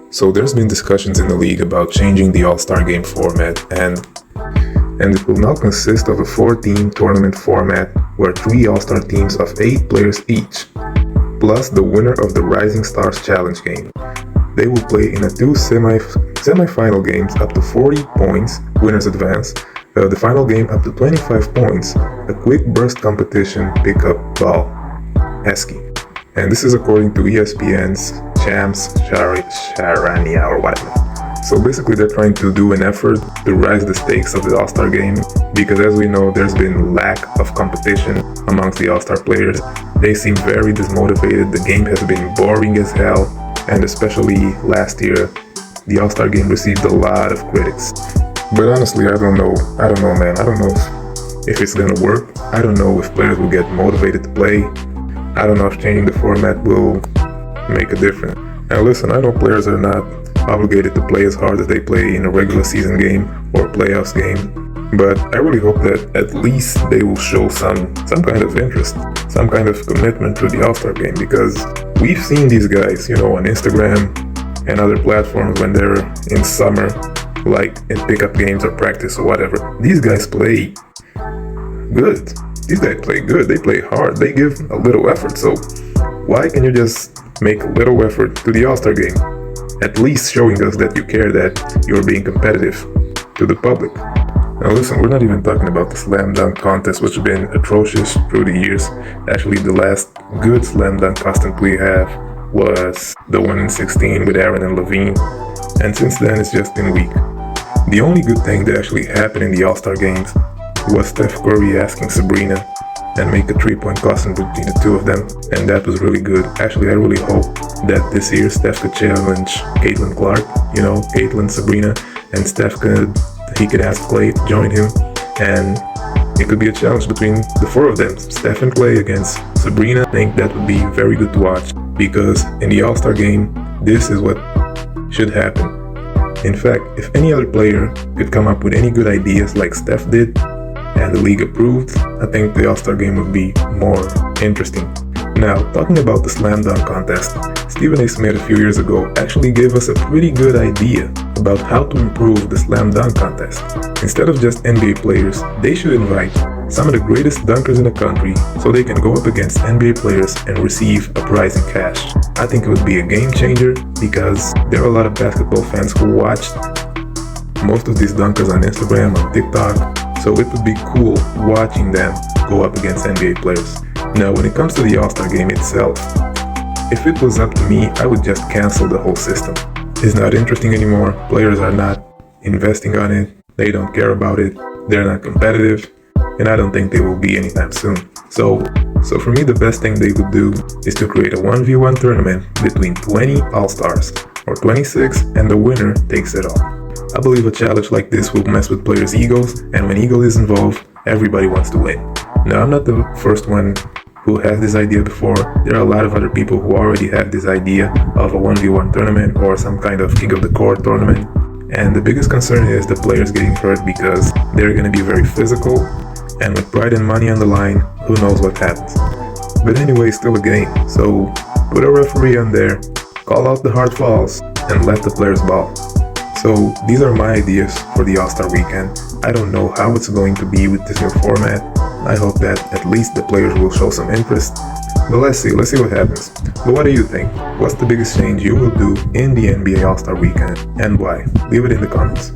So there's been discussions in the league about changing the All-Star Game format, and it will now consist of a 4-team tournament format where 3 All-Star teams of 8 players each, plus the winner of the Rising Stars Challenge game. They will play in a 2 semi-final games up to 40 points, winners advance, the final game up to 25 points, a quick burst competition pickup ball, ESPY. And this is according to ESPN's Shams Charania or whatever. So basically they're trying to do an effort to rise the stakes of the All-Star game, because as we know, there's been lack of competition amongst the All-Star players. They seem very dismotivated, the game has been boring as hell, and especially last year, the All-Star game received a lot of critics. But honestly, I don't know man, I don't know if it's gonna work. I don't know if players will get motivated to play. I don't know if changing the format will make a difference. Now listen, I know players are not obligated to play as hard as they play in a regular season game or playoffs game, but I really hope that at least they will show some kind of interest, some kind of commitment to the All-Star game, because we've seen these guys, on Instagram and other platforms when they're in summer, like in pickup games or practice or whatever. These guys play good. These guys play good. They play hard. They give a little effort. So why can you just make a little effort to the All-Star game? At least showing us that you care, that you're being competitive to the public. Now listen, we're not even talking about the slam dunk contest, which has been atrocious through the years. Actually, the last good slam dunk contest we have was the one in 2016 with Aaron and Levine, and since then it's just been weak. The only good thing that actually happened in the All-Star games was Steph Curry asking Sabrina and make a 3-point contest between the two of them, and that was really good. Actually, I really hope that this year Steph could challenge Caitlin Clark, Caitlin, Sabrina, and Steph could ask Klay to join him, and it could be a challenge between the 4 of them, Steph and Klay against Sabrina. I think that would be very good to watch, because in the All-Star game, this is what should happen. In fact, if any other player could come up with any good ideas like Steph did, and the league approved, I think the All-Star game would be more interesting. Now, talking about the slam dunk contest, Stephen A. Smith a few years ago actually gave us a pretty good idea about how to improve the slam dunk contest. Instead of just NBA players, they should invite some of the greatest dunkers in the country so they can go up against NBA players and receive a prize in cash. I think it would be a game changer, because there are a lot of basketball fans who watched most of these dunkers on Instagram, on TikTok, so it would be cool watching them go up against NBA players. Now, when it comes to the All-Star game itself, if it was up to me, I would just cancel the whole system. It's not interesting anymore, players are not investing on it, they don't care about it, they're not competitive, and I don't think they will be anytime soon. So for me, the best thing they could do is to create a 1v1 tournament between 20 All-Stars, or 26, and the winner takes it all. I believe a challenge like this will mess with players' egos, and when ego is involved, everybody wants to win. Now, I'm not the first one who has this idea before. There are a lot of other people who already have this idea of a 1v1 tournament or some kind of king of the court tournament. And the biggest concern is the players getting hurt, because they're going to be very physical, and with pride and money on the line, who knows what happens. But anyway, it's still a game, so put a referee on there, call out the hard fouls, and let the players ball. So these are my ideas for the All-Star weekend. I don't know how it's going to be with this new format. I hope that at least the players will show some interest. But let's see what happens. But what do you think? What's the biggest change you will do in the NBA All-Star weekend, and why? Leave it in the comments.